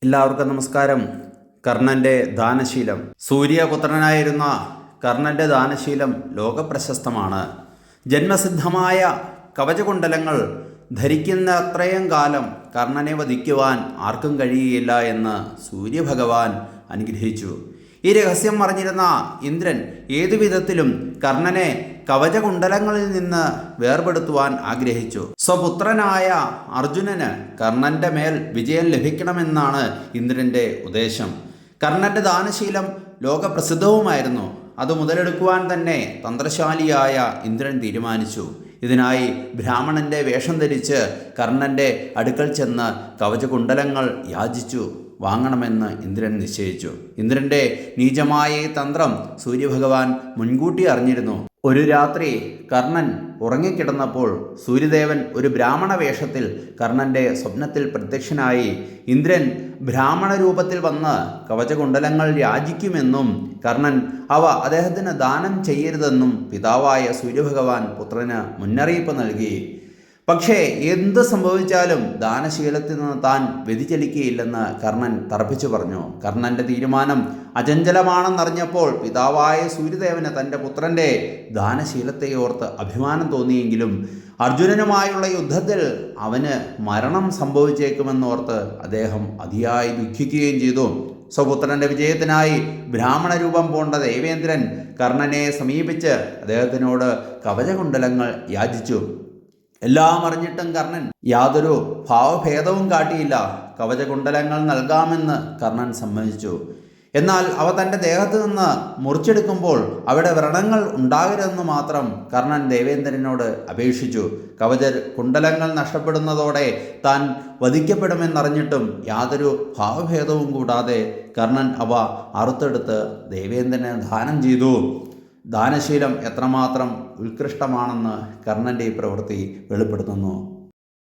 എല്ലാവർക്കും നമസ്കാരം. കർണന്റെ ദാനശീലം. സൂര്യപുത്രനായിരുന്ന കർണന്റെ ദാനശീലം ലോകപ്രശസ്തമാണ്. ജന്മസിദ്ധമായ കവചകുണ്ടലങ്ങൾ ധരിക്കുന്ന അത്രയും കാലം കർണനെ വധിക്കുവാൻ ആർക്കും കഴിയുകയില്ല എന്ന് സൂര്യഭഗവാൻ അനുഗ്രഹിച്ചു. ഈ രഹസ്യം അറിഞ്ഞിരുന്ന ഇന്ദ്രൻ ഏതുവിധത്തിലും കർണനെ കവചകുണ്ടലങ്ങളിൽ നിന്ന് വേർപെടുത്തുവാൻ ആഗ്രഹിച്ചു. സ്വപുത്രനായ അർജുനന് കർണന്റെ മേൽ വിജയം ലഭിക്കണമെന്നാണ് ഇന്ദ്രന്റെ ഉദ്ദേശം. കർണന്റെ ദാനശീലം ലോകപ്രസിദ്ധവുമായിരുന്നു. അത് മുതലെടുക്കുവാൻ തന്നെ തന്ത്രശാലിയായ ഇന്ദ്രൻ തീരുമാനിച്ചു. ഇതിനായി ബ്രാഹ്മണന്റെ വേഷം ധരിച്ച് കർണന്റെ അടുക്കൽ ചെന്ന് കവചകുണ്ടലങ്ങൾ യാചിച്ചു വാങ്ങണമെന്ന് ഇന്ദ്രൻ നിശ്ചയിച്ചു. ഇന്ദ്രന്റെ നീചമായ ഈ തന്ത്രം സൂര്യഭഗവാൻ മുൻകൂട്ടി അറിഞ്ഞിരുന്നു. ഒരു രാത്രി കർണൻ ഉറങ്ങിക്കിടന്നപ്പോൾ സൂര്യദേവൻ ഒരു ബ്രാഹ്മണ വേഷത്തിൽ കർണന്റെ സ്വപ്നത്തിൽ പ്രത്യക്ഷനായി ഇന്ദ്രൻ ബ്രാഹ്മണ രൂപത്തിൽ വന്ന് കവചകുണ്ടലങ്ങൾ യാചിക്കുമെന്നും കർണൻ അവ അദ്ദേഹത്തിന് ദാനം ചെയ്യരുതെന്നും പിതാവായ സൂര്യഭഗവാൻ പുത്രന് മുന്നറിയിപ്പ് നൽകി. പക്ഷേ എന്ത് സംഭവിച്ചാലും ദാനശീലത്തിൽ നിന്ന് താൻ വ്യതിചലിക്കുകയില്ലെന്ന് കർണൻ തറപ്പിച്ചു പറഞ്ഞു. കർണന്റെ തീരുമാനം അചഞ്ചലമാണെന്നറിഞ്ഞപ്പോൾ പിതാവായ സൂര്യദേവന് തൻ്റെ പുത്രൻ്റെ ദാനശീലത്തെ ഓർത്ത് അഭിമാനം തോന്നിയെങ്കിലും അർജുനനുമായുള്ള യുദ്ധത്തിൽ അവന് മരണം സംഭവിച്ചേക്കുമെന്നോർത്ത് അദ്ദേഹം അതിയായി ദുഃഖിക്കുകയും ചെയ്തു. സ്വപുത്രന്റെ വിജയത്തിനായി ബ്രാഹ്മണ രൂപം പൂണ്ട ദേവേന്ദ്രൻ കർണനെ സമീപിച്ച് അദ്ദേഹത്തിനോട് കവചകുണ്ടലങ്ങൾ യാചിച്ചു. എല്ലാം അറിഞ്ഞിട്ടും കർണൻ യാതൊരു ഭാവഭേദവും കാട്ടിയില്ല. കവചകുണ്ടലങ്ങൾ നൽകാമെന്ന് കർണൻ സമ്മതിച്ചു. എന്നാൽ അവ തൻ്റെ ദേഹത്ത് നിന്ന് മുറിച്ചെടുക്കുമ്പോൾ അവിടെ വ്രണങ്ങൾ ഉണ്ടാകരുതെന്ന് മാത്രം കർണൻ ദേവേന്ദ്രനോട് അപേക്ഷിച്ചു. കവചകുണ്ടലങ്ങൾ നഷ്ടപ്പെടുന്നതോടെ താൻ വധിക്കപ്പെടുമെന്നറിഞ്ഞിട്ടും യാതൊരു ഭാവഭേദവും കൂടാതെ കർണൻ അവ അറുത്തെടുത്ത് ദേവേന്ദ്രന് ദാനം ചെയ്തു. ദാനശീലം എത്രമാത്രം ഉത്കൃഷ്ടമാണെന്ന് കർണൻ്റെ ഈ പ്രവൃത്തി വെളിപ്പെടുത്തുന്നു.